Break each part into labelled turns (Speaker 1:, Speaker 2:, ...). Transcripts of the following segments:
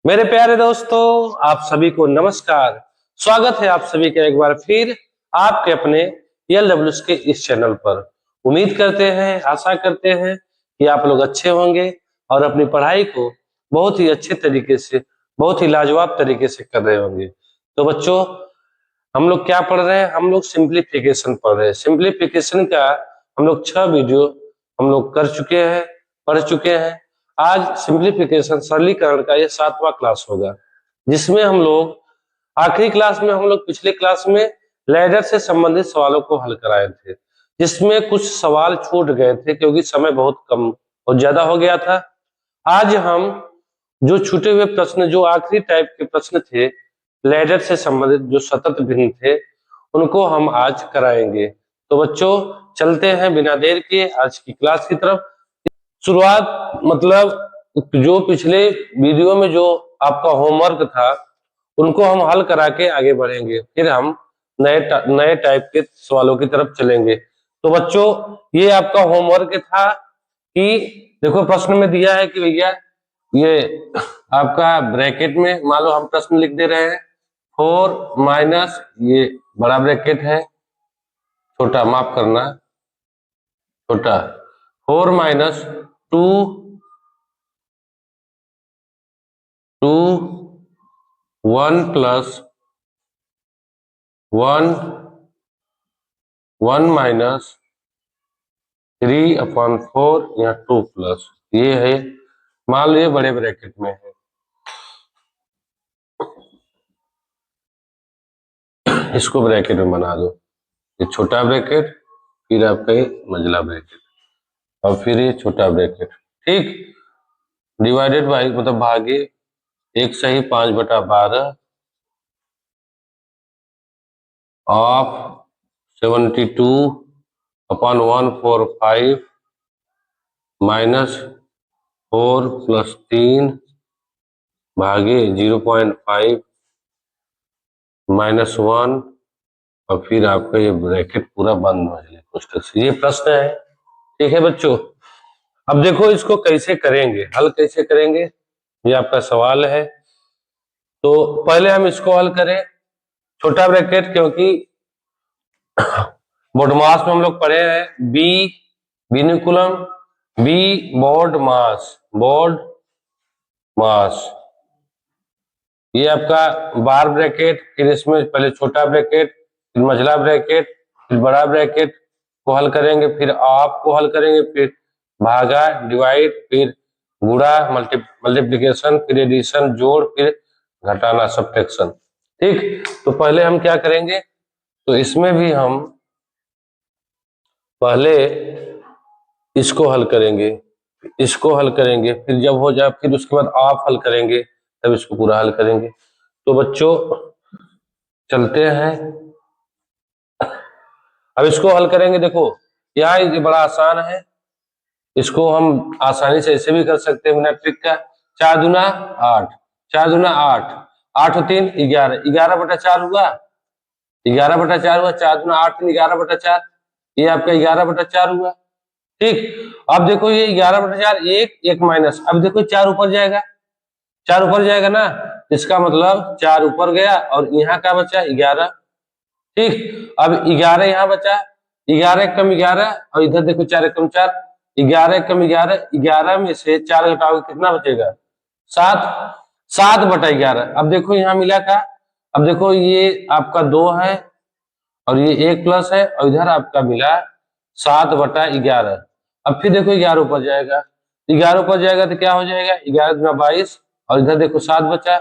Speaker 1: मेरे प्यारे दोस्तों, आप सभी को नमस्कार। स्वागत है आप सभी का एक बार फिर आपके अपने ELWS के इस चैनल पर। उम्मीद करते हैं, आशा करते हैं कि आप लोग अच्छे होंगे और अपनी पढ़ाई को बहुत ही अच्छे तरीके से, बहुत ही लाजवाब तरीके से कर रहे होंगे। तो बच्चों, हम लोग क्या पढ़ रहे हैं? हम लोग सिंप्लीफिकेशन पढ़ रहे हैं। सिंप्लीफिकेशन का हम लोग 6 वीडियो हम लोग कर चुके हैं, पढ़ चुके हैं। आज सिंप्लीफिकेशन सरलीकरण का ये 7वां क्लास होगा, जिसमें हम लोग आखिरी क्लास में हम लोग पिछले क्लास में लैडर से संबंधित सवालों को हल कराए थे, जिसमें कुछ सवाल छूट गए थे क्योंकि समय बहुत कम और ज्यादा हो गया था। आज हम जो छूटे हुए प्रश्न, जो आखिरी टाइप के प्रश्न थे लैडर से संबंधित, जो सतत भिन्न थे, उनको हम आज कराएंगे। तो बच्चों, चलते हैं बिना देर किए आज की क्लास की तरफ। शुरुआत मतलब जो पिछले वीडियो में जो आपका होमवर्क था उनको हम हल करा के आगे बढ़ेंगे, फिर हम नए टाइप के सवालों की तरफ चलेंगे। तो बच्चों, ये आपका होमवर्क था कि देखो प्रश्न में दिया है कि भैया ये आपका ब्रैकेट में मान लो हम प्रश्न लिख दे रहे हैं 4 माइनस, ये बड़ा ब्रैकेट है, छोटा माफ करना, छोटा 4 माइनस 2 1 प्लस 1 माइनस 3/4 या 2 प्लस, ये है, मान लो ये बड़े ब्रैकेट में है, इसको ब्रैकेट में बना दो। ये छोटा ब्रैकेट, फिर आपका ये मंझला ब्रैकेट, और फिर ये छोटा ब्रैकेट, ठीक। डिवाइडेड बाई मतलब भागे 1 सही 5/12 ऑफ 72/145 माइनस 4 प्लस 3 भागे 0.5 -1, और फिर आपका ये ब्रैकेट पूरा बंद हो जाए कोष्टक से। ये प्रश्न है, ठीक है बच्चों। अब देखो इसको कैसे करेंगे, हल कैसे करेंगे, ये आपका सवाल है। तो पहले हम इसको हल करें छोटा ब्रैकेट, क्योंकि बोर्ड मास में हम लोग पढ़े हैं बी विनिकुलम, बी बोर्ड मास, बोर्ड मास। ये आपका बार ब्रैकेट, फिर इसमें पहले छोटा ब्रैकेट, फिर मझला ब्रैकेट, फिर बड़ा ब्रैकेट को हल करेंगे, फिर आप को हल करेंगे, फिर भागा डिवाइड, फिर गुणा मल्टीप्लिकेशन, फिर एडिशन जोड़, फिर घटाना सब्ट्रैक्शन, ठीक। तो पहले हम क्या करेंगे, तो इसमें भी हम पहले इसको हल करेंगे, इसको हल करेंगे, फिर जब हो जाए फिर उसके बाद आप हल करेंगे, तब इसको पूरा हल करेंगे। तो बच्चों चलते हैं, अब इसको हल करेंगे। देखो यहाँ ये बड़ा आसान है, इसको हम आसानी से ऐसे भी कर सकते हैं बिना ट्रिक का। 4 दूना 8, 4 दूना 8, 8 और 3 11, 11/4 हुआ, 11/4 हुआ, 4 दूना 8, 11/4, ये आपका 11/4 हुआ, ठीक। अब देखो ये 11/4, एक माइनस, अब देखो 4 ऊपर जाएगा, 4 ऊपर जाएगा ना, इसका मतलब 4 ऊपर गया और यहाँ क्या बचा 11, ठीक। अब 11 यहाँ बचा, 11 कम 11, और इधर देखो 4 कम 4, 11 कम 11, 11 में से 4 घटाओगे कितना बचेगा 7, 7/11। अब देखो यहाँ मिला का, अब देखो ये आपका 2 है और ये 1 प्लस है, और इधर आपका मिला 7/11। अब फिर देखो 11 ऊपर जाएगा, 11 ऊपर जाएगा तो क्या हो जाएगा 11 दूना 22, और इधर देखो 7 बचा,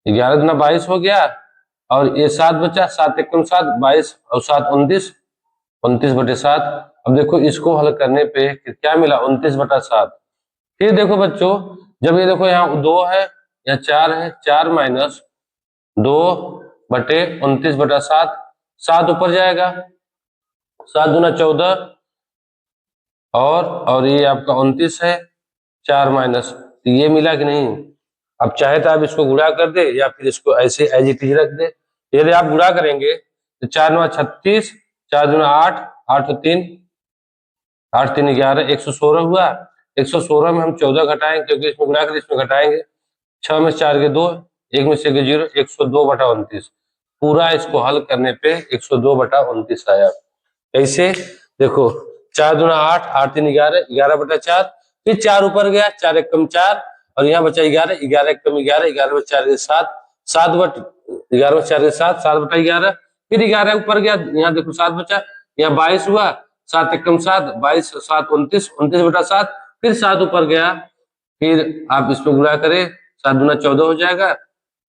Speaker 1: 11 दूना 22 हो गया, और ये 7 बचा, 7 एकम 7, 22 और 7 29, 29/7। अब देखो इसको हल करने पे क्या मिला 29/7। फिर देखो बच्चों, जब ये देखो यहाँ 2 है, यहाँ 4 है, 4 माइनस 2/29/7, 7 ऊपर जाएगा, 7 दूना 14, और ये आपका 29 है, 4 माइनस, तो ये मिला कि नहीं। अब चाहे तो आप इसको गुणा कर दे या फिर इसको ऐसे एज इट इज रख दे। यदि आप गुणा करेंगे तो 4 9 36, 4 दूना 8, 8 और 3, 8 3 11, 116 हुआ। 116 में हम 14 घटाएंगे क्योंकि इसमें गुणा कर इसमें घटाएंगे, 6 में 4 के 2, 1 में 6 के 0, 102/29। पूरा इसको हल करने पे 102/29 आया। कैसे? देखो 4 दूना 8, 8 3 11, 11/4, फिर 4 ऊपर गया, 4 एक कम 4, और यहाँ बचा 11, 11 एक कम 11, 11/4 के 7, 11/4 के 7, 7/11, फिर 11 ऊपर गया, यहाँ देखो 7 बचा, यहाँ 22 हुआ, 7 एक कम 7, 22 7 29, 29/7, फिर 7 ऊपर गया, फिर आप इसको गुणा करें, 7 दूना 14 हो जाएगा,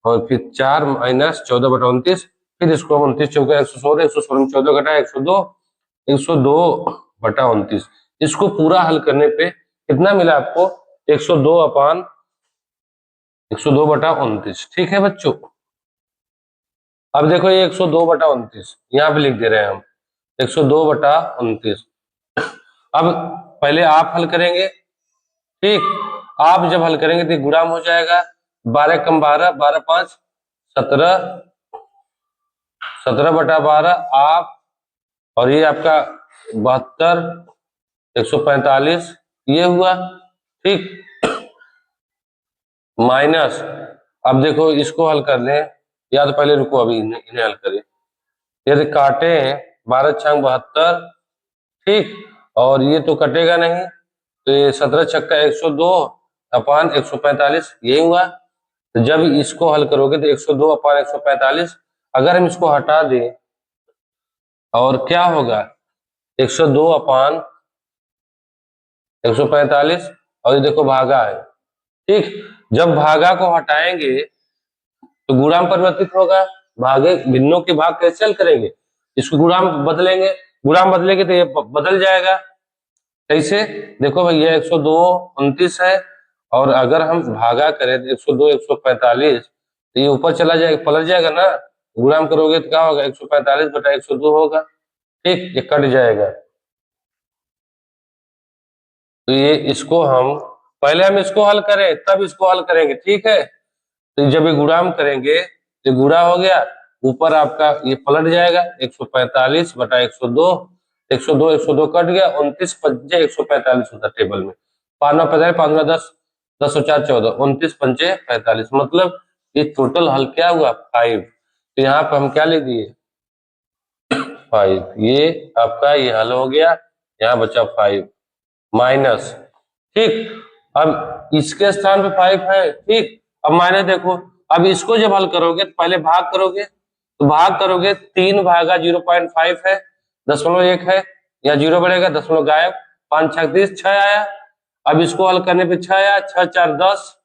Speaker 1: और फिर 4 माइनस 14/29, फिर इसको 29 चौका 116, 116 में 14 घटा 102, 102/29। इसको पूरा हल करने पे कितना मिला आपको? 102/29। ठीक है बच्चों, अब देखो ये 102/29 यहाँ पे लिख दे रहे हैं हम, 102/29। अब पहले आप हल करेंगे, ठीक। आप जब हल करेंगे तो गुणाम हो जाएगा, 12 कम 12, 12 5 17, 17/12 आप, और ये आपका 72, 145 ये हुआ, ठीक। माइनस, अब देखो इसको हल कर लें, या तो पहले रुको अभी इन्हें हल करें। यदि काटे 12 6 72, ठीक, और ये तो कटेगा नहीं, तो ये 17 छक्का 102/145 ये हुआ। तो जब इसको हल करोगे तो 102/145, अगर हम इसको हटा दें और क्या होगा, 102/145, और ये देखो भागा है, ठीक। जब भागा को हटाएंगे तो गुणाम परिवर्तित होगा, भागे भिन्नों के भाग कैसे हल करेंगे, इसको गुणाम बदलेंगे, गुणाम बदलेंगे तो ये बदल जाएगा। कैसे? देखो भैया 102/29 है, और अगर हम भागा करें तो 102/145, तो ये ऊपर चला जाएगा, पलट जाएगा ना, गुणाम करोगे तो क्या होगा, 145/102 होगा, ठीक, ये कट जाएगा। तो ये इसको हम पहले हम इसको हल करें तब इसको हल करेंगे, ठीक है। तो जब ये गुणाम करेंगे तो गुणा हो गया, ऊपर आपका ये पलट जाएगा, 145/102, 102 कट गया, 29 पंचे 145 होता टेबल में, 5 9 45, 5 9 10, 10 और 4 14, 29 पंचे 45, मतलब ये टोटल हल क्या हुआ, 5। तो यहाँ पर हम क्या लिख दिए, 5, ये आपका ये हल हो गया, यहाँ बचा 5 माइनस, ठीक। अब इसके स्थान पे 5 है, ठीक। अब माइनस देखो, अब इसको जब हल करोगे तो पहले भाग करोगे, तो भाग करोगे 3 भागा 0.5 है, 0.1 है, या 0 बढ़ेगा, 0 गायब, 5 6 30, 6 आया। अब इसको हल करने पे 6 आया, 6 4 10,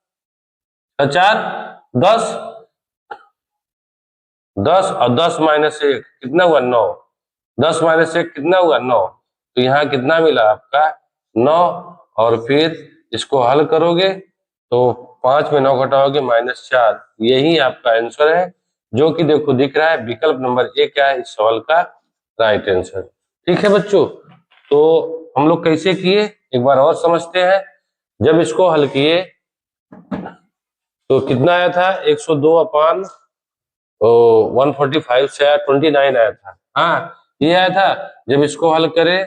Speaker 1: 6 4 10, 10 और 10 माइनस 1 कितना हुआ, 9, 10 माइनस 1 कितना हुआ, 9। तो यहाँ कितना मिला आपका, 9, और फिर इसको हल करोगे तो 5 में 9 घटाओगे -4, यही आपका आंसर है, जो कि देखो दिख रहा है विकल्प नंबर ए क्या है इस सवाल का राइट आंसर। ठीक है बच्चों, तो हम लोग कैसे किए एक बार और समझते हैं। जब इसको हल किए तो कितना आया था, 102/145 से आया 29 आया था, हाँ ये आया था। जब इसको हल करे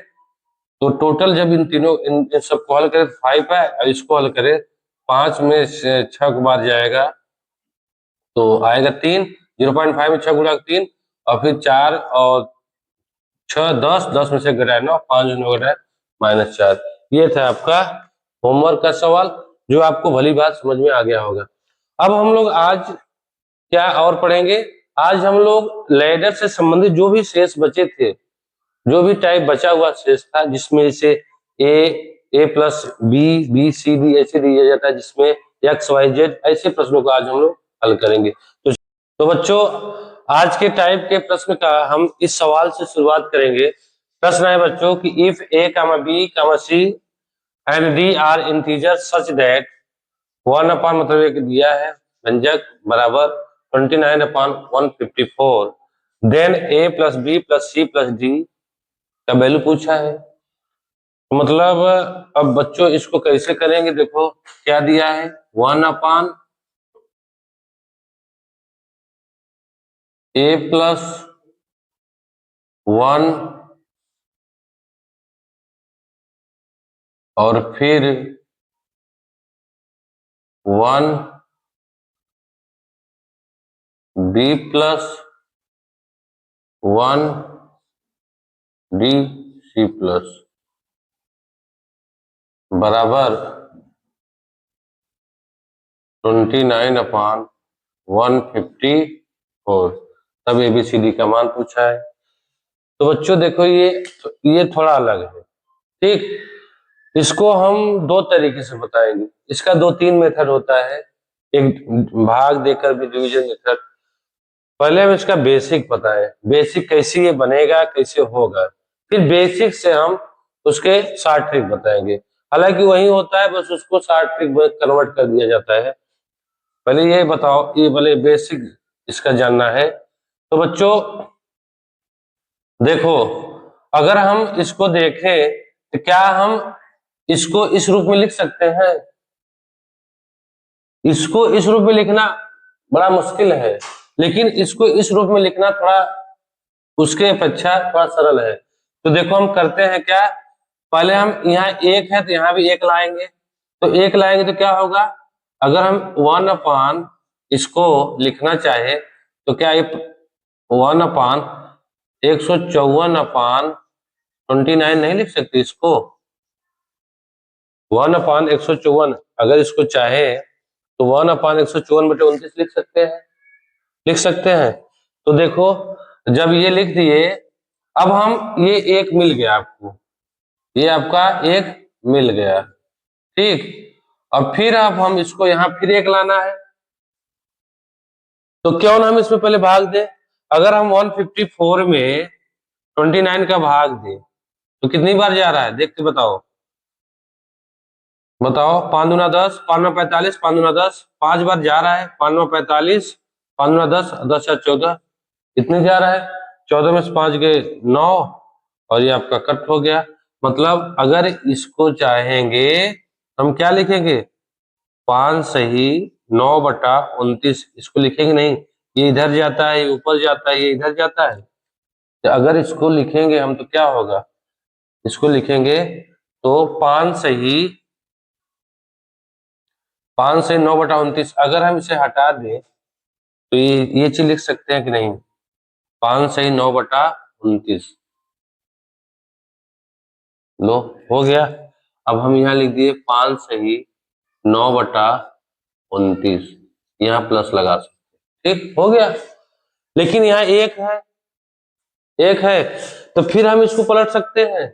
Speaker 1: तो टोटल जब इन तीनों इन सबको हल करे 5 है, और इसको हल करे 5 में से 6 बार जाएगा तो आएगा 3, 0.5 में 6 गुणा 3, और फिर 4 और 6 10, 10 में से घटाए 9, 5 9 घटाए -4। ये था आपका होमवर्क का सवाल, जो आपको भली बात समझ में आ गया होगा। अब हम लोग आज क्या और पढ़ेंगे, आज हम लोग लैडर से संबंधित जो भी शेष बचे थे, जो भी टाइप बचा हुआ शेष था, जिसमें से ए प्लस बी सी डी ऐसे दिया जाता है, जिसमें एक्स वाई जेड, ऐसे प्रश्नों को आज हम लोग हल करेंगे। तो बच्चों आज के टाइप के प्रश्न का हम इस सवाल से शुरुआत करेंगे। प्रश्न है बच्चों कि if A comma B comma C and D are integer such that 1 मतलब एक दिया है व्यंजक बराबर 29/154, then A plus B plus C plus D का वैल्यू पूछा है। मतलब अब बच्चों इसको कैसे करेंगे, देखो क्या दिया है, 1 ए प्लस 1 और फिर 1 B plus 1 D C plus बराबर 29/154। तब एबीसीडी का मान पूछा है। तो बच्चों देखो ये थोड़ा अलग है। ठीक, इसको हम दो तरीके से बताएंगे। इसका दो तीन मेथड होता है, एक भाग देकर भी डिवीजन मेथड। पहले हम इसका बेसिक बताएं, बेसिक कैसे ये बनेगा कैसे होगा, फिर बेसिक से हम उसके शॉर्ट ट्रिक बताएंगे। हालांकि वही होता है, बस उसको शॉर्ट ट्रिक में कन्वर्ट कर दिया जाता है। पहले ये बताओ, ये पहले बेसिक इसका जानना है। तो बच्चों देखो, अगर हम इसको देखें तो क्या हम इसको इस रूप में लिख सकते हैं? इसको इस रूप में लिखना बड़ा मुश्किल है, लेकिन इसको इस रूप में लिखना थोड़ा उसके अपेक्षा थोड़ा सरल है। तो देखो हम करते हैं क्या, पहले हम यहाँ एक है तो यहाँ भी एक लाएंगे। तो एक लाएंगे तो क्या होगा, अगर हम 1 इसको लिखना चाहे तो क्या ये 1/154/29 नहीं लिख सकते इसको? 1/154 अगर इसको चाहे तो 1/154/29 लिख सकते हैं, लिख सकते हैं। तो देखो जब ये लिख दिए, अब हम ये एक मिल गया आपको, ये आपका एक मिल गया। ठीक, और फिर अब हम इसको यहाँ फिर एक लाना है। तो क्यों ना हम इसमें पहले भाग दें। अगर हम 154 में 29 का भाग दें तो कितनी बार जा रहा है देख के बताओ, बताओ। 5 दूना 10, 5 में 45, 5 दूना 10, 5 बार जा रहा है। 5 में 45, 5 दूना 10, 10 या 14, इतने जा रहा है। 14 में से 5 गए 9, और ये आपका कट हो गया। मतलब अगर इसको चाहेंगे हम क्या लिखेंगे, 5 सही 9/29 इसको लिखेंगे नहीं, ये इधर जाता है, ये ऊपर जाता है, ये इधर जाता है। तो अगर इसको लिखेंगे हम तो क्या होगा, इसको लिखेंगे तो 5 से 9/29। अगर हम इसे हटा दें तो ये चीज लिख सकते हैं कि नहीं, 5 सही 9/29। लो हो गया। अब हम यहाँ लिख दिए 5 सही 9/29, यहाँ प्लस लगा सकते, ठीक हो गया। लेकिन यहाँ एक है, एक है, तो फिर हम इसको पलट सकते हैं,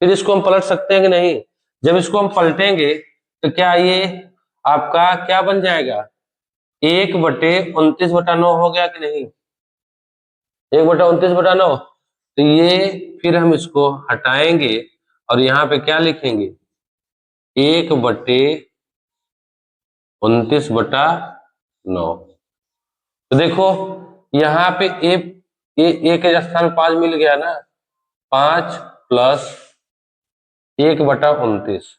Speaker 1: फिर इसको हम पलट सकते हैं कि नहीं? जब इसको हम पलटेंगे तो क्या ये आपका क्या बन जाएगा, 1/29/9 हो गया कि नहीं? 1/29/9। तो ये फिर हम इसको हटाएंगे और यहाँ पे क्या लिखेंगे, 1/29/9। तो देखो यहाँ पे एक के स्थान 5 मिल गया ना, 5 प्लस 1/29,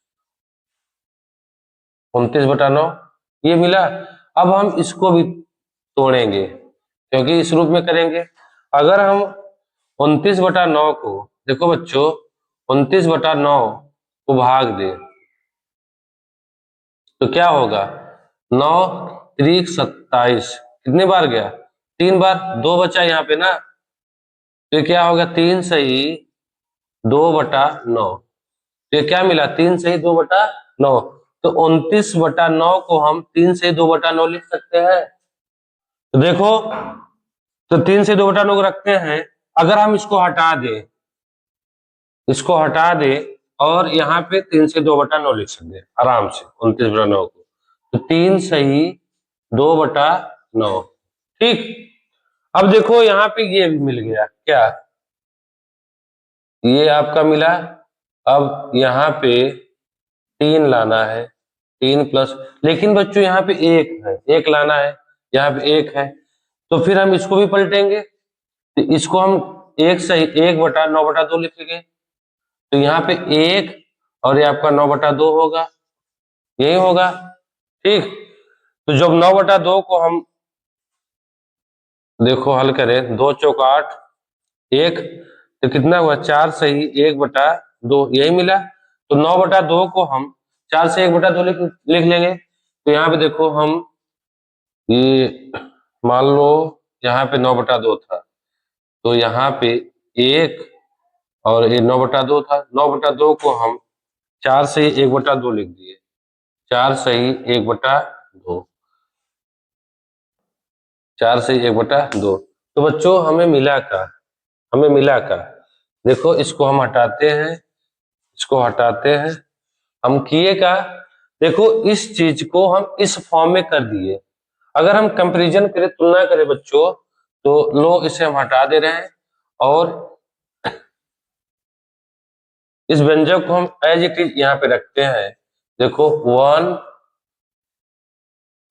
Speaker 1: 29/9 ये मिला। अब हम इसको भी तोड़ेंगे क्योंकि इस रूप में करेंगे। अगर हम 29/9 को, देखो बच्चों 29/9 को भाग दे तो क्या होगा, 9 3 27, कितने बार गया, 3 बार, 2 बचा यहाँ पे ना। तो क्या होगा, 3 सही 2/9। तो क्या मिला, 3 सही 2/9। तो 29/9 को हम 3 से 2/9 लिख सकते हैं। तो देखो, तो 3 से 2/9 को रखते हैं। अगर हम इसको हटा दें, इसको हटा दे और यहाँ पे 3 से 2/9 लिख सकते हैं आराम से 29/9 को। तो 3 सही 2/9, ठीक। अब देखो यहाँ पे ये भी मिल गया, क्या ये आपका मिला। अब यहाँ पे 3 लाना है, 3 प्लस, लेकिन बच्चों यहाँ पे एक है, एक लाना है, यहाँ पे एक है। तो फिर हम इसको भी पलटेंगे, तो इसको हम एक सही 1/9/2 लिखेंगे। तो यहाँ पे एक और ये आपका 9/2 होगा, यही होगा, ठीक। तो जब 9/2 को हम देखो हल करें, 2 चौक 8, 1, तो कितना हुआ, 4 सही 1/2, यही मिला। तो 9/2 को हम 4 से 1/2 लिख लेंगे। तो यहाँ पे देखो हम ये मान लो यहाँ पे 9/2 था, तो यहाँ पे 1 और ये 9/2 था। 9/2 को हम 4 से 1/2 लिख दिए, 4 सही 1/2, 4 से 1/2। तो बच्चों हमें मिला का, हमें मिला का, देखो इसको हम हटाते हैं, इसको हटाते हैं, हम किए का, देखो इस चीज को हम इस फॉर्म में कर दिए। अगर हम कंपैरिजन करें, तुलना करें बच्चों, तो लो इसे हम हटा दे रहे हैं और इस व्यंजक को हम एज इट इज यहाँ पे रखते हैं। देखो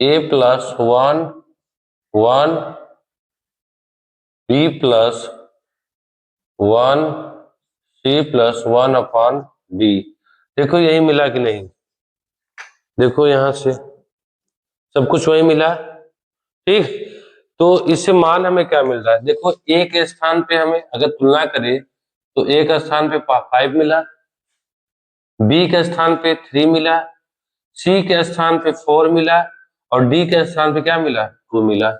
Speaker 1: 1a+1 1 b+1 c+1/d। देखो यही मिला कि नहीं, देखो यहां से सब कुछ वही मिला। ठीक, तो इससे मान हमें क्या मिल रहा है, देखो ए के स्थान पे हमें अगर तुलना करें तो ए के स्थान पे 5 मिला, बी के स्थान पे 3 मिला, सी के स्थान पे 4 मिला और डी के स्थान पे क्या मिला, 2 मिला।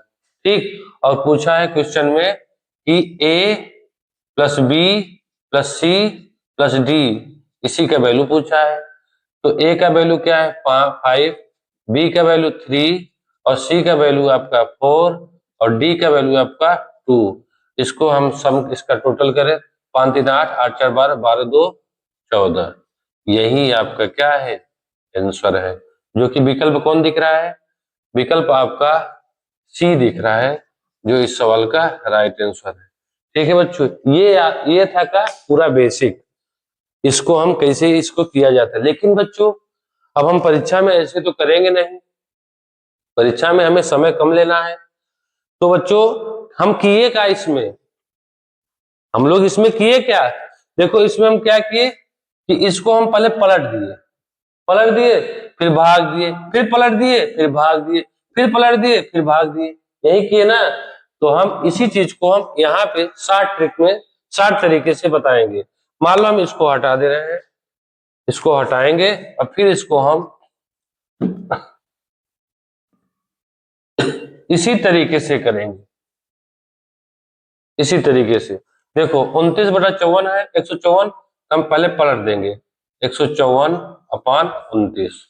Speaker 1: ठीक, और पूछा है क्वेश्चन में कि A plus B plus C plus D, इसी का वैल्यू पूछा है। तो ए का वैल्यू क्या है 5, बी का वैल्यू 3 और सी का वैल्यू आपका 4 और डी का वैल्यू आपका 2। इसको हम सम इसका टोटल करें, 5 3 8 8 4 12 12 2 14, यही आपका क्या है, आंसर है। जो कि विकल्प कौन दिख रहा है, विकल्प आपका सी दिख रहा है, जो इस सवाल का राइट आंसर है। ठीक है बच्चों, ये था का पूरा बेसिक, इसको हम कैसे इसको किया जाता है। लेकिन बच्चों अब हम परीक्षा में ऐसे तो करेंगे नहीं, परीक्षा में हमें समय कम लेना है। तो बच्चों हम किए क्या इसमें, हम लोग इसमें किए क्या, देखो इसमें हम क्या किए कि इसको हम पहले पलट दिए, पलट दिए फिर भाग दिए, फिर पलट दिए फिर भाग दिए, फिर पलट दिए फिर भाग दिए, यही किए ना। तो हम इसी चीज को हम यहाँ पे 60 ट्रिक में 60 तरीके से बताएंगे। मान लो हम इसको हटा दे रहे हैं, इसको हटाएंगे और फिर इसको हम इसी तरीके से करेंगे, इसी तरीके से। देखो 29/54 है, 154 हम पहले पलट देंगे, 154/29।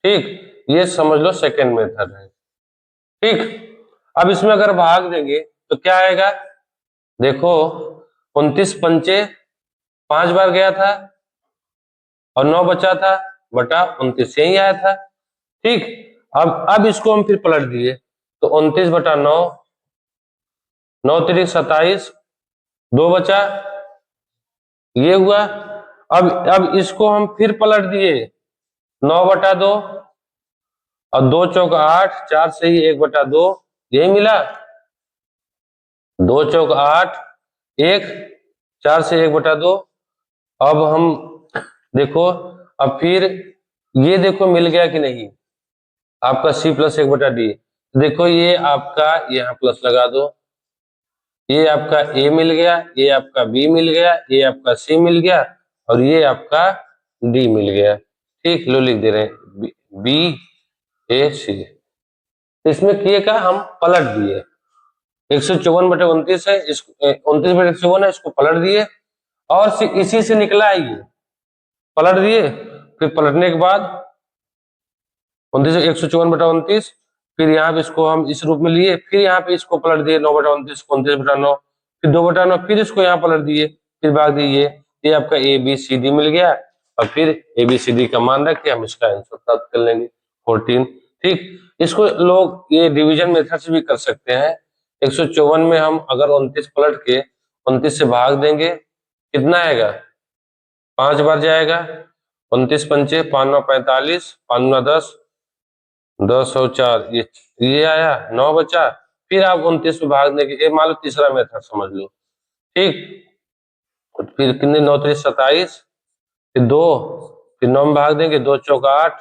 Speaker 1: ठीक, ये समझ लो सेकेंड मेथड है। ठीक, अब इसमें अगर भाग देंगे तो क्या आएगा, देखो 29 पंचे 5 बार गया था और 9 बचा था बटा 29, यही आया था। ठीक, अब इसको हम फिर पलट दिए, तो 29/9, 9 3 27, 2 बचा, ये हुआ। अब इसको हम फिर पलट दिए, 9/2 और 2 चौक 8, 4 से ही 1/2, यही मिला। 2 चौक 8, 1, 4 से 1/2। अब हम देखो, अब फिर ये देखो मिल गया कि नहीं, आपका c + 1/d। देखो ये आपका यहाँ प्लस लगा दो, ये आपका a मिल गया, ये आपका b मिल गया, ये आपका c मिल गया और ये आपका d मिल गया। ठीक, लो लिख दे रहे हैं b a c। इसमें किए का हम पलट दिए, 154/29 है, इसको 29/154 है, इसको पलट दिए और इसी से निकला है ये, पलट दिए। फिर पलटने के बाद 154/29, फिर यहाँ पे इसको हम इस रूप में लिए, फिर यहाँ पे इसको पलट दिए 9/29 को 29/9, फिर 2/9, फिर इसको यहाँ पलट दिए, फिर भाग दिए। ये आपका ए बी सी डी मिल गया और फिर ए बी सी डी का मान रख के हम इसका आंसर प्राप्त कर लेंगे 14। ठीक, इसको लोग ये डिवीजन मेथड से भी कर सकते हैं। 154 में हम अगर 29 पलट के 29 से भाग देंगे, कितना आएगा, 5 बार जाएगा, 29 पंचे 5 9 45, 5 9 10, 10 और 4, ये आया, 9 बचा। फिर आप 29 में भाग देंगे, मान लो तीसरा मेथड समझ लो। ठीक, फिर कितने, 9 3 27, फिर 2, फिर 9 में भाग देंगे, 2 चौक 8,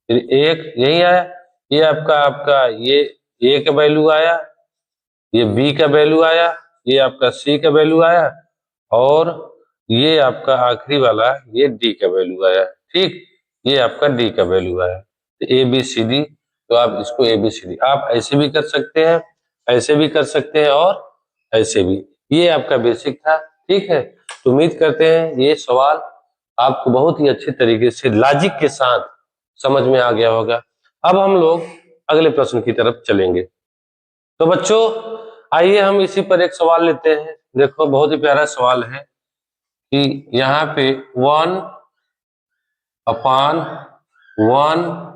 Speaker 1: फिर 1, यही आया। ये आपका ये ए का वैल्यू आया, ये बी का वैल्यू आया, ये आपका सी का वैल्यू आया और ये आपका आखिरी वाला ये डी का वैल्यू आया। ठीक, ये आपका डी का वैल्यू आया। तो ए बी सी डी तो आप इसको ABCD आप ऐसे भी कर सकते हैं, ऐसे भी कर सकते हैं और ऐसे भी। ये आपका बेसिक था, ठीक है। तो उम्मीद करते हैं ये सवाल आपको बहुत ही अच्छे तरीके से लॉजिक के साथ समझ में आ गया होगा। अब हम लोग अगले प्रश्न की तरफ चलेंगे। तो बच्चों आइए हम इसी पर एक सवाल लेते हैं। देखो बहुत ही प्यारा सवाल है कि यहाँ पे 1/1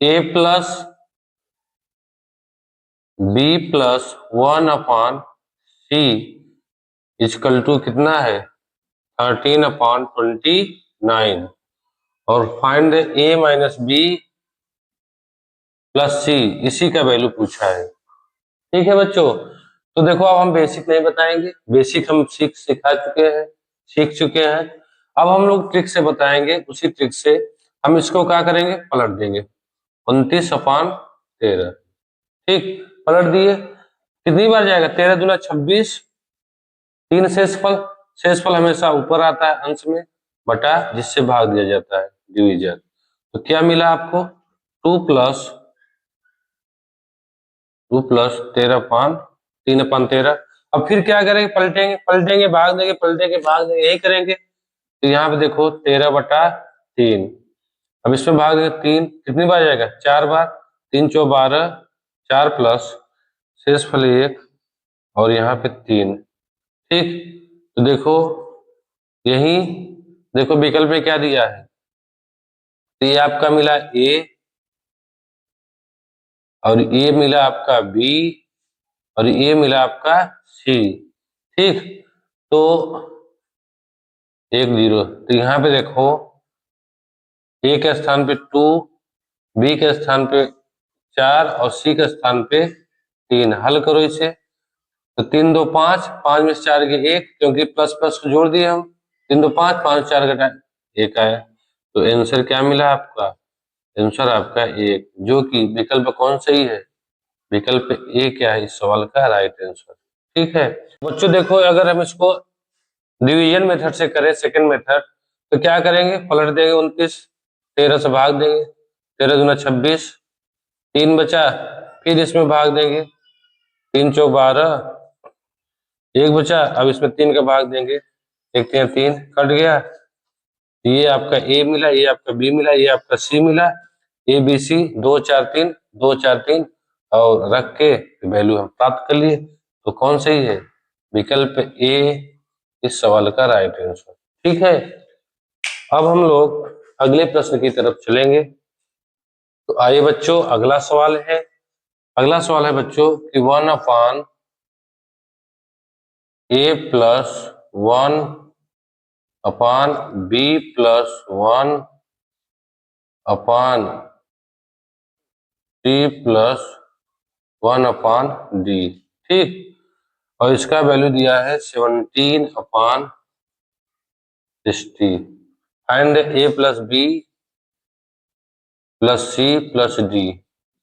Speaker 1: A plus B plus 1/C equal to कितना है 13/29 और find the A minus B plus C इसी का वैल्यू पूछा है। ठीक है बच्चों, तो देखो अब हम बेसिक नहीं बताएंगे, बेसिक हम सीख चुके हैं। अब हम लोग ट्रिक से बताएंगे, उसी ट्रिक से हम इसको क्या करेंगे पलट देंगे 29/13। ठीक, पलट दिए, कितनी बार जाएगा 13 दूना 26, 3 शेषफल हमेशा ऊपर आता है अंश में, बटा जिससे भाग दिया जाता है डिवीजन। तो क्या मिला आपको 2 प्लस 13/13। अब फिर क्या करेंगे पलटेंगे भाग देंगे, पलटेंगे भाग देंगे, यही करेंगे। तो यहाँ पे देखो 13/3, अब इसमें भाग देंगे 3, कितनी बार जाएगा 4 बार, 3 चौ 12, 4 प्लस शेषफल 1 और यहाँ पे 3। ठीक, तो देखो यही देखो विकल्प में क्या दिया है, तो ये आपका मिला A और ये मिला आपका B और ये मिला आपका C। ठीक, तो 1 0, तो यहाँ पे देखो A के स्थान पे 2, B के स्थान पे 4 और C के स्थान पे 3। हल करो इसे, तो 3 2 5, 5 में से 4 के 1, क्योंकि प्लस प्लस को जोड़ दिए हम, 3 2 5, 5 4 घटा 1 आया। तो आंसर क्या मिला आपका, आंसर आपका 1, जो कि विकल्प कौन सही है, विकल्प ए क्या है इस सवाल का राइट आंसर। ठीक है बच्चों, देखो अगर हम इसको डिवीजन मेथड से करें, सेकंड मेथड, तो क्या करेंगे पलट देंगे 29, 13 से भाग देंगे, 13 दूना 26, 3 बचा, फिर इसमें भाग देंगे, 3 चौ 12, 1 बचा, अब इसमें 3 का भाग देंगे, 1 3 3 कट गया। ये आपका ए मिला, ये आपका बी मिला, ये आपका सी मिला, ABC 2 4 3 2 4 3 और रख के वैल्यू हम प्राप्त कर लिए। तो कौन सही है, विकल्प ए इस सवाल का राइट आंसर। ठीक है, अब हम लोग अगले प्रश्न की तरफ चलेंगे। तो आइए बच्चों अगला सवाल है, अगला सवाल है बच्चों कि 1/A plus 1/B plus 1/C plus 1/D। ठीक, और इसका वैल्यू दिया है 17/60। Find A plus B plus C plus D,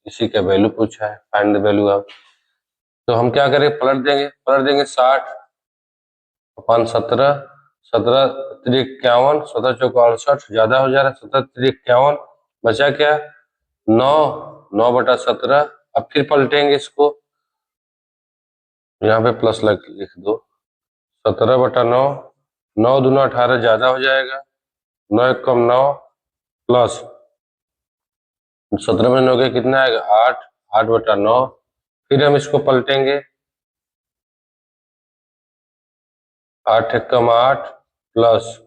Speaker 1: इसी का वैल्यू पूछा है, फाइंड द वैल्यू ऑफ। तो हम क्या करें पलट देंगे 60/17, 17 3 51, 17 चौका 68, ज्यादा हो जा रहा है, 17 3 51, बचा क्या 9, 9/17। अब फिर पलटेंगे इसको, यहाँ पे प्लस लिख दो, 17/9, 9 दूना 18 ज्यादा हो जाएगा, 9 1 कम 9 प्लस 17 में 9 के कितना आएगा 8, 8/9। फिर हम इसको पलटेंगे, 8 1 कम 8 प्लस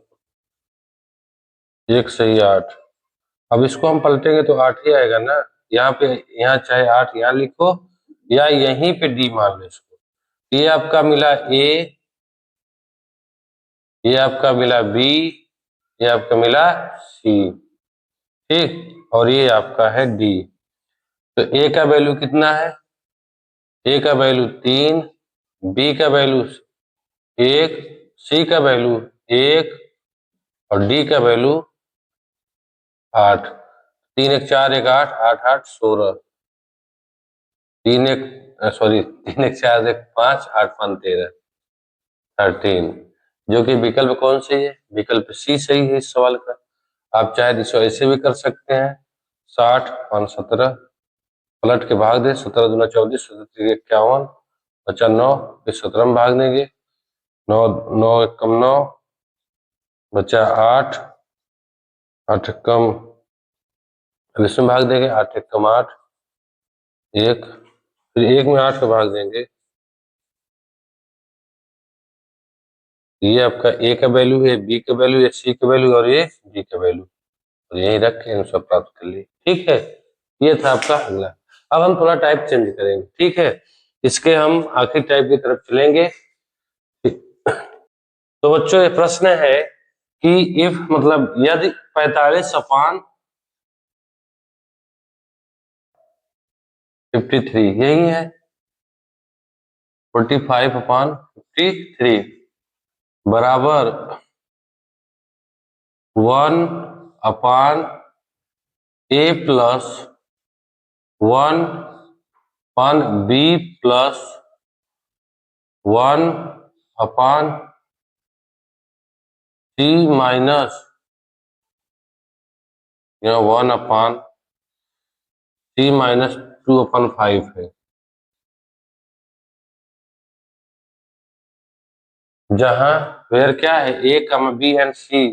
Speaker 1: 1 सही 8। अब इसको हम पलटेंगे तो 8 ही आएगा ना, यहाँ पे यहाँ चाहे 8 यहाँ लिखो या यहीं पे D मान लो इसको। ये आपका मिला A, ये आपका मिला B, ये आपका मिला C। ठीक, और ये आपका है D। तो A का वैल्यू कितना है, A का वैल्यू 3, B का वैल्यू 1, C का वैल्यू 1 और D का वैल्यू 8। 3 1 4 1 8, 8 8 16, 3 1 सॉरी 3 1 4 1 5, 8 5 13, 13, जो कि विकल्प कौन सही है, विकल्प सी सही है इस सवाल का। आप चाहे इसको ऐसे भी कर सकते हैं, 60, 5 17, पलट के भाग दे, 17 दूना 24, 17 51, बचा 9, फिर 17 में भाग देंगे, 9 9 एकम 9, बचा 8, 8 एकम, अब इसमें भाग देंगे, 8 एकम 8, 1, फिर 1 में 8 को भाग देंगे, ये आपका ए का वैल्यू है, बी का वैल्यू है, सी का वैल्यू और ये डी का वैल्यू, और यही रख के आंसर प्राप्त कर लिए। ठीक है, ये था आपका अगला। अब हम थोड़ा टाइप चेंज करेंगे। ठीक है, इसके हम आखिरी टाइप की तरफ चलेंगे। तो बच्चों ये प्रश्न है कि इफ मतलब यदि 45 अपान 53, यही है 45 अपान 53 बराबर 1 upon A plus 1 upon B plus 1 upon C minus 1 upon C minus 2 upon 5 है, जहां वेयर क्या है A comma B and C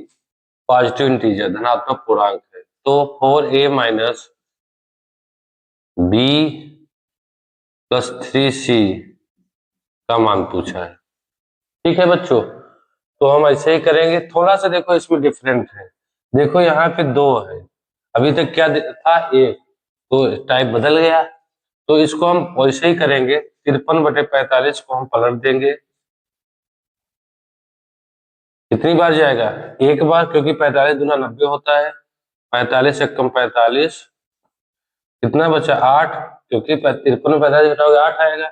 Speaker 1: positive integer धनात्मक पूर्णांक है। तो 4a minus B plus 3c का मान पूछा है। ठीक है बच्चों, तो हम ऐसे ही करेंगे। थोड़ा सा देखो इसमें डिफरेंट है, देखो यहाँ पे 2 है, अभी तक क्या था 1, तो टाइप बदल गया। तो इसको हम वैसे ही करेंगे, 53/45 को हम पलट देंगे। कितनी बार जाएगा? एक बार, क्योंकि 45 दूना 90 होता है, 45 एकम 45, कितना बचा 8, क्योंकि 53 में 45 घटाओगे 8 आएगा,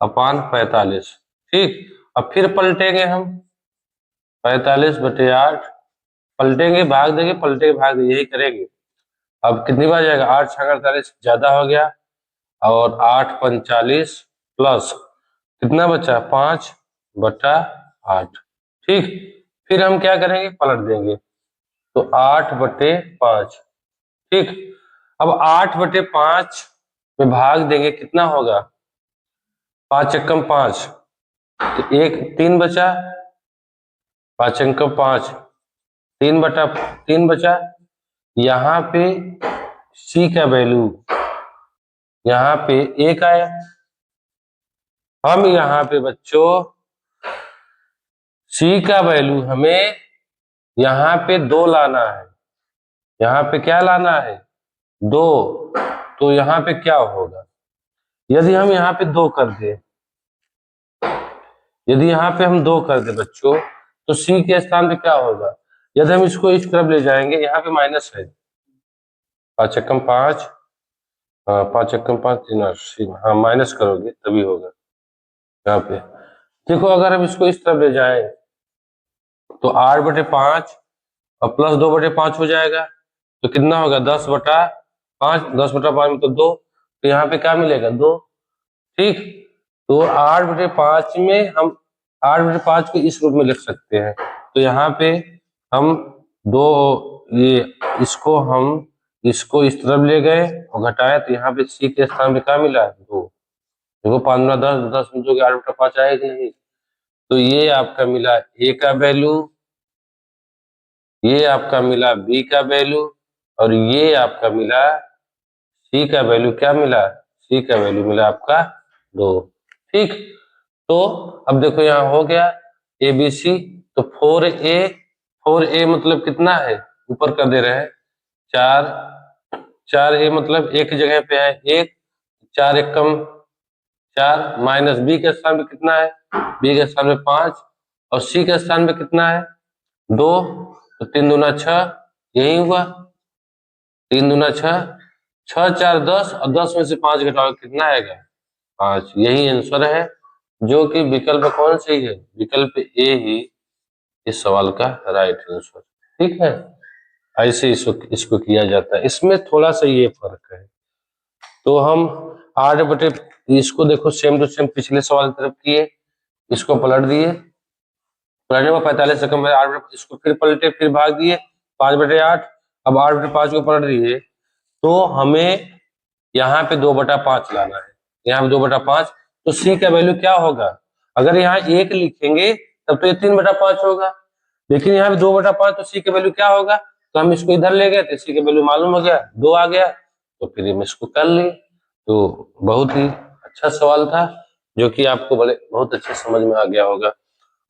Speaker 1: अपान 45। ठीक, अब फिर पलटेंगे हम 45/8, पलटेंगे भाग देंगे, पलटेंगे भाग देंगे, यही करेंगे। अब कितनी बार जाएगा? 8 6 48 ज्यादा हो गया, और 8 45 प्लस कितना बचा 5/8। ठीक, फिर हम क्या करेंगे? पलट देंगे, तो 8/5। ठीक, अब 8/5 में भाग देंगे, कितना होगा? 5 एकम 5, तो 3 बचा, 5 एकम 5, 3/3 बचा। यहाँ पे सी का वैल्यू यहाँ पे 1 आया। हम यहाँ पे बच्चों सी का वैल्यू हमें यहाँ पे 2 लाना है, यहाँ पे क्या लाना है? 2। तो यहाँ पे क्या होगा? यदि हम यहाँ पे 2 कर दे, यदि यहाँ पे हम 2 कर दे बच्चों, तो सी के स्थान पे क्या होगा? यदि हम इसको इस तरफ ले जाएंगे, यहाँ पे माइनस है, 5 एकम 5, 5 एकम 5 3, हाँ माइनस करोगे तभी होगा। यहाँ पे देखो, अगर हम इसको इस तरफ ले जाए तो 8/5 और प्लस 2/5 हो जाएगा, तो कितना होगा? 10/5, 10/5 मतलब 2, तो यहाँ पे क्या मिलेगा? 2। ठीक, तो 8/5 में हम 8/5 को इस रूप में लिख सकते हैं। तो यहाँ पे हम 2, ये इसको इस तरफ ले गए और घटाया, तो यहाँ पे सी के स्थान पे क्या मिला? 2। देखो 5 गुना 10, 10 में जो 8/5 आएगा नहीं, तो ये आपका मिला ए का वैल्यू, ये आपका मिला बी का वैल्यू, और ये आपका मिला सी का वैल्यू। क्या मिला? सी का वैल्यू मिला आपका 2। ठीक, तो अब देखो यहाँ हो गया ए बी सी, तो 4a मतलब कितना है? ऊपर कर दे रहे हैं 4, 4a मतलब एक जगह पे है 1, 4 एकम 4, माइनस बी के स्थान पे कितना है? बी के स्थान पे 5, और सी के स्थान पे कितना है? 2, तो 3 दूना 6, यही हुआ 3 दूना 6, 6 4 10, और 10 में से 5 घटाओ कितना आएगा? 5। यही आंसर है, जो कि विकल्प कौन सही है? विकल्प ए ही इस सवाल का राइट आंसर। ठीक है, ऐसे इसको किया जाता है। इसमें थोड़ा सा ये फर्क है। तो हम 8 इसको देखो सेम टू सेम पिछले सवाल की तरफ किए, इसको पलट दिए, पलटने में 45 से कम है, 8 इसको फिर पलटे, फिर भाग दिए 5/8। अब 8/5 को पलट दिए, तो हमें यहाँ पे 2/5 लाना है, यहाँ पे 2/5, तो c का वैल्यू क्या होगा? अगर यहाँ 1 लिखेंगे तब तो ये 3/5 होगा, लेकिन यहाँ पे 2/5, तो c का वैल्यू क्या होगा? तो हम इसको इधर ले गए तो c का वैल्यू मालूम हो गया, 2 आ गया, तो फिर हम इसको कर लिए। तो बहुत ही अच्छा सवाल था, जो कि आपको बहुत अच्छे समझ में आ गया होगा।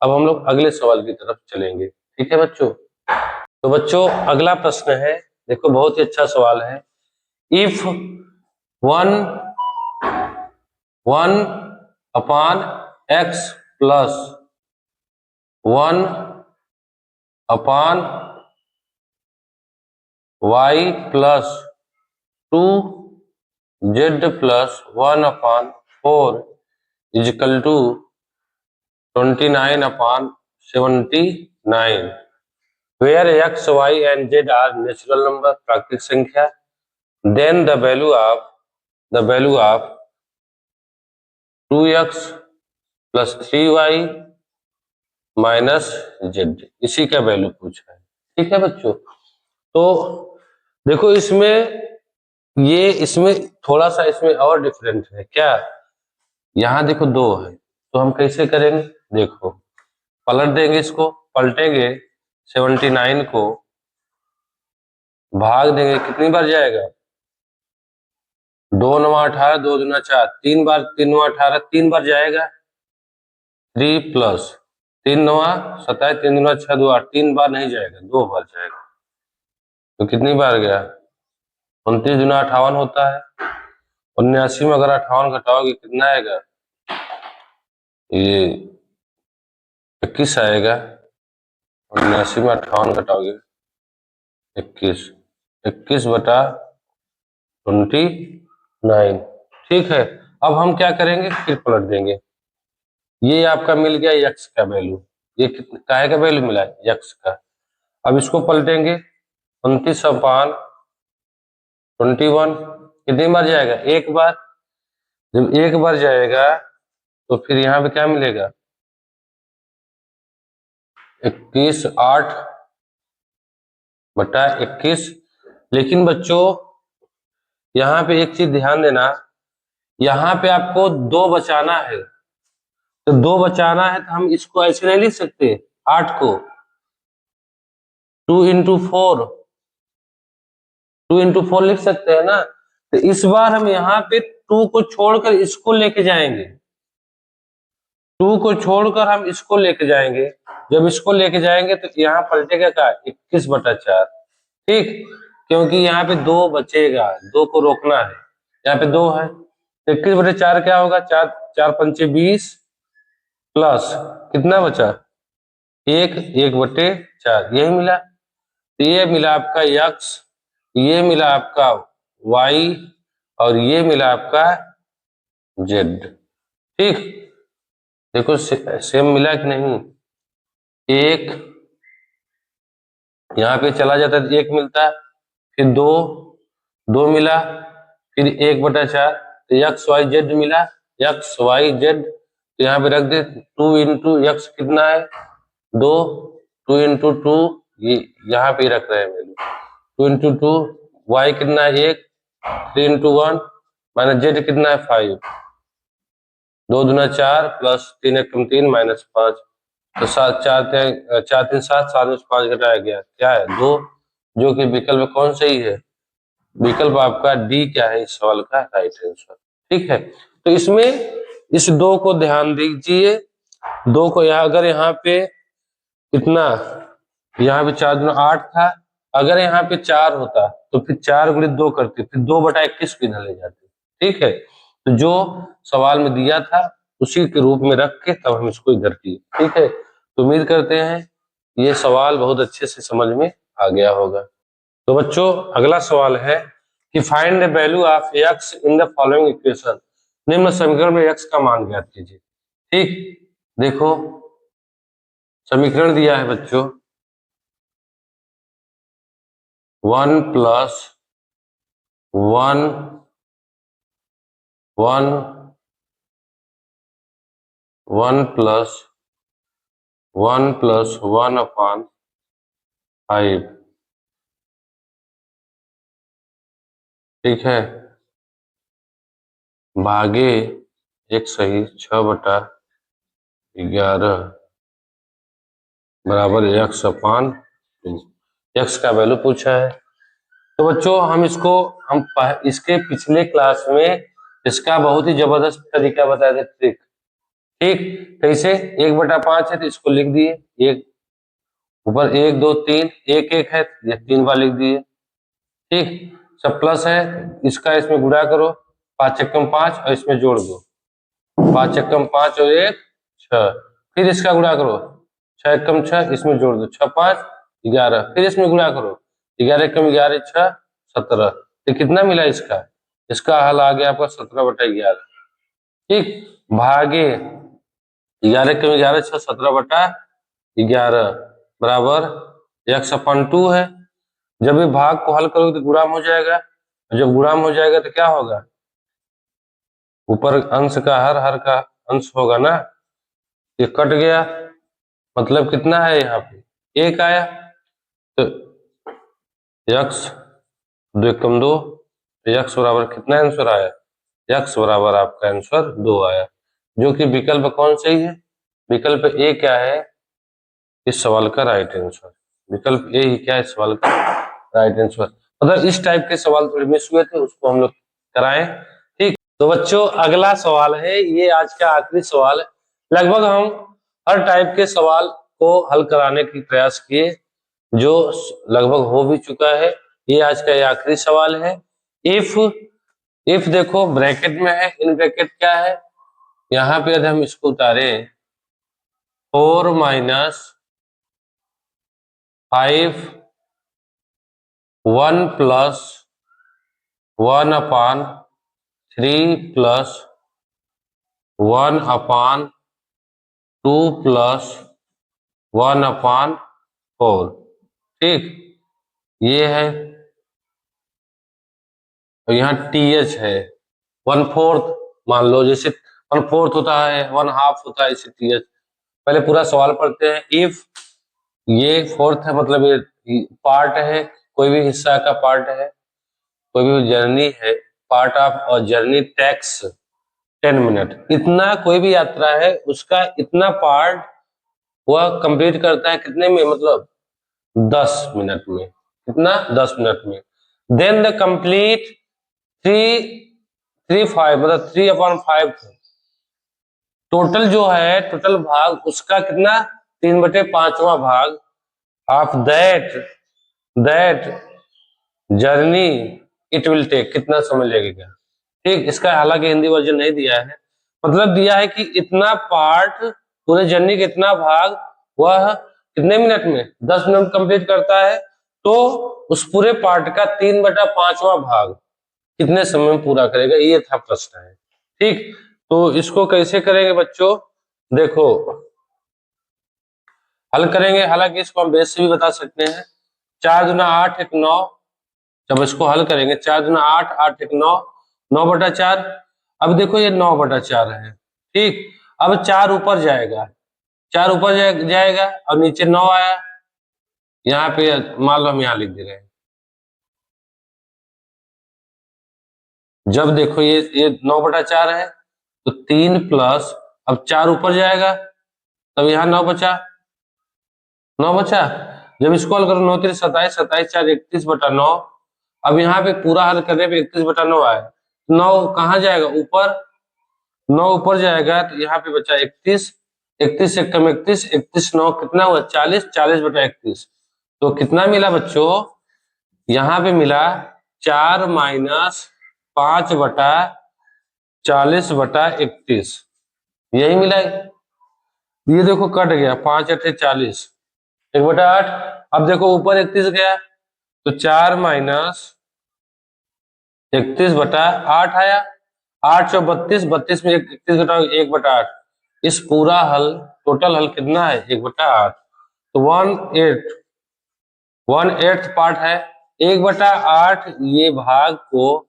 Speaker 1: अब हम लोग अगले सवाल की तरफ चलेंगे, ठीक है बच्चों? तो बच्चों अगला प्रश्न है, देखो बहुत ही अच्छा सवाल है। If one upon X plus 1/y plus 2z plus 1/4 is equal to 29/79, where x, y and z are natural number, प्राकृतिक संख्या, then the value of 2x plus 3y minus z, इसी का वैल्यू पूछा है। ठीक है बच्चों, तो देखो इसमें थोड़ा सा इसमें और डिफरेंट है क्या? यहाँ देखो 2 है, तो हम कैसे करेंगे? देखो पलट देंगे, इसको पलटेंगे, 79 को भाग देंगे, कितनी बार जाएगा? 2 9 18, 2 दूना 4, 3 बार, 3 9 18, 3 बार जाएगा। 3 प्लस 3 9 27, 3 दूना 6 2 8, 3 बार नहीं जाएगा, 2 बार जाएगा। तो कितनी बार गया? 29 दूना 58 होता है, 79 में अगर 58 घटाओगे कितना आएगा? ये 21 आएगा। 79 में 58 घटाओगे 21, 21/29। ठीक है, अब हम क्या करेंगे, फिर पलट देंगे। ये आपका मिल गया यक्स का वैल्यू, ये कितना काहे का वैल्यू मिला? यक्स का। अब इसको पलटेंगे, 29/21 कितनी बार जाएगा? एक बार। जब एक बार जाएगा तो फिर यहाँ पे क्या मिलेगा? 21/8/21। लेकिन बच्चों यहाँ पे एक चीज ध्यान देना, यहाँ पे आपको 2 बचाना है, तो 2 बचाना है तो हम इसको ऐसे नहीं लिख सकते, 8 को 2 into 4 लिख सकते हैं ना? तो इस बार हम यहाँ पे 2 को छोड़कर इसको लेके जाएंगे, 2 को छोड़कर हम इसको लेके जाएंगे। जब इसको लेके जाएंगे तो यहाँ पलटेगा क्या? 21/4। ठीक, क्योंकि यहाँ पे 2 बचेगा, 2 को रोकना है, यहाँ पे 2 है, 21/4 क्या होगा? 4 4 पंचे 20 प्लस कितना बचा? 1/4, यही मिला। तो ये मिला आपका यक्स, ये मिला आपका वाई, और ये मिला आपका जेड। ठीक, देखो सेम मिला कि नहीं? एक यहाँ पे चला जाता है तो 1 मिलता है, फिर 2 मिला, फिर 1/4, तो यक्स वाई जेड मिला, यक्स वाई जेड। तो यहाँ पे रख दे, 2 इंटू यक्स कितना है? 2, 2 इंटू 2, ये यहाँ पे रख रहे हैं वैल्यू, 2 इंटू 2, वाई कितना है? 1, 3 इंटू 1 माइनस जेड कितना है? 5, 2 दूना 4 प्लस 3 1 3 माइनस 5, तो 7 4 3 7, 7 में 5 घटाया गया, क्या है? 2, जो कि विकल्प कौन सही है? विकल्प आपका डी क्या है इस सवाल का राइट आंसर। ठीक है, तो इसमें इस 2 को ध्यान दीजिए, 2 को यहाँ, अगर यहाँ पे कितना, यहाँ पे 4 दूना 8 था, अगर यहाँ पे 4 होता तो फिर 4 गुणित 2 करते, फिर 2/21 को इधर ले जाते। ठीक है, तो जो सवाल में दिया था उसी के रूप में रख के तब हम इसको इधर किए। ठीक है, तो उम्मीद करते हैं ये सवाल बहुत अच्छे से समझ में आ गया होगा। तो बच्चों अगला सवाल है कि find the value of x in the following equation, निम्न समीकरण में एक्स का मान ज्ञात कीजिए। ठीक, देखो समीकरण दिया है बच्चों, 1 प्लस 1 1 1 प्लस 1/5 ठीक है, भागे एक सही 6/11 बराबर x अपान 2। x का वैल्यू पूछा है। तो बच्चों इसके पिछले क्लास में इसका बहुत ही जबरदस्त तरीका बताया था, ट्रिक। ठीक, कैसे? 1/5 है तो इसको लिख दिए, एक ऊपर 1 2 3, एक एक है ये 3 बार लिख दिए। ठीक, सब प्लस है, इसका इसमें गुणा करो, 5 एकम 5 और इसमें जोड़ दो, 5 एकम 5 और 1 6। फिर इसका गुणा करो, 6 एकम 6, इसमें जोड़ दो, 6 5 11। फिर इसमें गुणा करो, 11 एकम 11 6 17। तो कितना मिला इसका? इसका हल आ गया आपका 17/11। ठीक, भागे 11 एकम 11 6 17/11 बराबर x अपन 2 है। जब ये भाग को हल करोगे तो गुणाम हो जाएगा, जब गुणाम हो जाएगा तो क्या होगा? ऊपर अंश का हर का अंश होगा ना, ये कट गया, मतलब कितना है यहाँ पे 1 आया। तो x 2 एकम 2, x बराबर कितना आंसर आया? x बराबर आपका आंसर 2 आया, जो कि विकल्प कौन सही है? विकल्प ए क्या है इस सवाल का राइट आंसर? विकल्प ए ही क्या है इस सवाल का राइट आंसर? मतलब इस टाइप के सवाल थोड़े मिस हुए थे, उसको हम लोग कराएं। ठीक, तो बच्चों अगला सवाल है, ये आज का आखिरी सवाल है। लगभग हम हर टाइप के सवाल को हल कराने की प्रयास किए, जो लगभग हो भी चुका है। ये आज का ये आखिरी सवाल है। इफ देखो ब्रैकेट में है, इन ब्रैकेट क्या है, यहाँ पे यदि हम इसको उतारे 4 माइनस 5 1 प्लस 1 अपान 3 प्लस 1 अपान 2 प्लस 1 अपान 4। ठीक, ये है, और यहाँ TH है 1/4 मान लो, जैसे 1/4 होता है 1/2 होता है, इसे TH। पहले पूरा सवाल पढ़ते हैं। इफ ये फोर्थ है, मतलब ये पार्ट है, कोई भी हिस्सा का पार्ट है, कोई भी जर्नी है, पार्ट ऑफ और जर्नी टैक्स 10 मिनट, इतना कोई भी यात्रा है उसका इतना पार्ट वह कंप्लीट करता है कितने में, मतलब 10 मिनट में। कितना? 10 मिनट में। देन द कंप्लीट 3/5 मतलब 3/5 टोटल जो है, टोटल भाग उसका कितना? 3/5वां भाग of that journey it will take, कितना समय लगेगा। ठीक, इसका हालांकि हिंदी वर्जन नहीं दिया है, मतलब दिया है कि इतना पार्ट, पूरे जर्नी का इतना भाग वह कितने मिनट में, 10 मिनट कंप्लीट करता है। तो उस पूरे पार्ट का 3/5वां भाग कितने समय में पूरा करेगा, ये था प्रश्न है। ठीक, तो इसको कैसे करेंगे बच्चों? देखो हल करेंगे, हालांकि इसको हम बेस से भी बता सकते हैं। 4 दूना 8 1 9, जब इसको हल करेंगे 4 दूना 8 8 1 9, 9/4। अब देखो ये 9/4 है। ठीक, अब 4 ऊपर जाएगा, 4 ऊपर जाएगा और नीचे 9 आया, यहाँ पे मान लो हम यहाँ लिख दे रहे हैं। जब देखो ये 9/4 है तो 3 प्लस, अब 4 ऊपर जाएगा तब यहाँ 9 बचा, 9 बचा। जब इसको हल करो 9 3 27, 27 4 31/9। अब यहाँ पे पूरा हल करने पे 31/9 आया, 9 कहाँ जाएगा? ऊपर, 9 ऊपर जाएगा तो यहाँ पे बचा 31, 31 से कम 31, 31 9 कितना हुआ? 40, 40/31। तो कितना मिला बच्चों? यहाँ पे मिला 4 माइनस 5/40/31, यही मिला। ये देखो कट गया, 5 8 40, 1/8। अब देखो ऊपर 31 गया तो 4 माइनस 31/8 आया, 8 चौ 32, 32 में 31 घटाओ 1/8। इस पूरा हल, टोटल हल कितना है? 1/8। तो 1/8 पार्ट है। 1/8 ये भाग को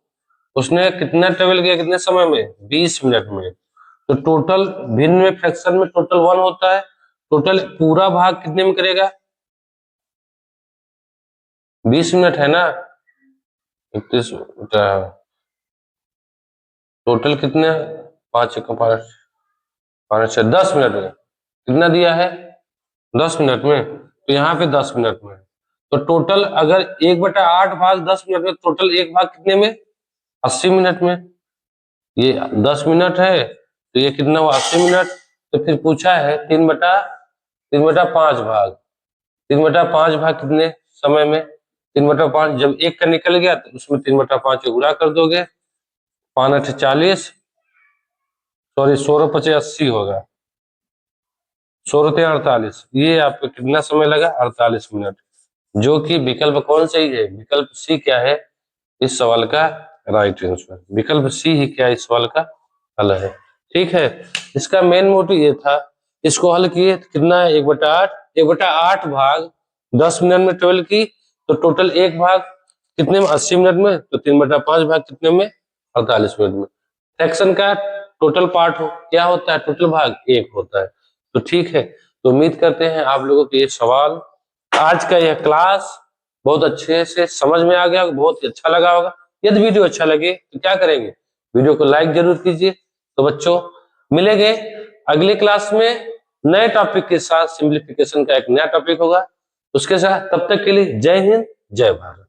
Speaker 1: उसने कितना ट्रेवल किया, कितने समय में? 20 मिनट में। तो टोटल भिन्न में फ्रैक्शन में टोटल 1 होता है, टोटल पूरा भाग कितने में करेगा? 20 मिनट है ना। 31 टोटल कितने, 5 1 5 5 6 10 मिनट में कितना दिया है, 10 मिनट में। तो यहाँ पे 10 मिनट में, तो टोटल अगर 1/8 भाग 10 मिनट में, टोटल एक भाग कितने में, 80 मिनट में। ये 10 मिनट है तो ये कितना हुआ, 80 मिनट। तो फिर पूछा है 3/5 भाग, 3/5 भाग कितने समय में, 3/5 जब एक का निकल गया तो उसमें 3/5 गुणा कर दोगे, 5 8 40, सॉरी 16 5 80 होगा, 16 3 48, ये आपको कितना समय लगा, 48 मिनट। जो कि विकल्प कौन सही है, विकल्प सी क्या है इस सवाल का राइट आंसर, विकल्प सी ही क्या इस सवाल का हल है। ठीक है, इसका मेन मोटिव ये था, इसको हल किए तो कितना है, 1/8, 1/8 भाग 10 मिनट में 12 की, तो टोटल एक भाग कितने में, 80 मिनट में, तो 3/5 भाग कितने में, 48 मिनट में। फ्रैक्शन का टोटल पार्ट हो क्या होता है, टोटल भाग 1 होता है। तो ठीक है, तो उम्मीद करते हैं आप लोगों को ये सवाल, आज का यह क्लास बहुत अच्छे से समझ में आ गया, बहुत अच्छा लगा होगा। यदि वीडियो अच्छा लगे तो क्या करेंगे, वीडियो को लाइक जरूर कीजिए। तो बच्चों मिलेंगे अगले क्लास में नए टॉपिक के साथ, सिंप्लीफिकेशन का एक नया टॉपिक होगा उसके साथ। तब तक के लिए जय हिंद, जय भारत।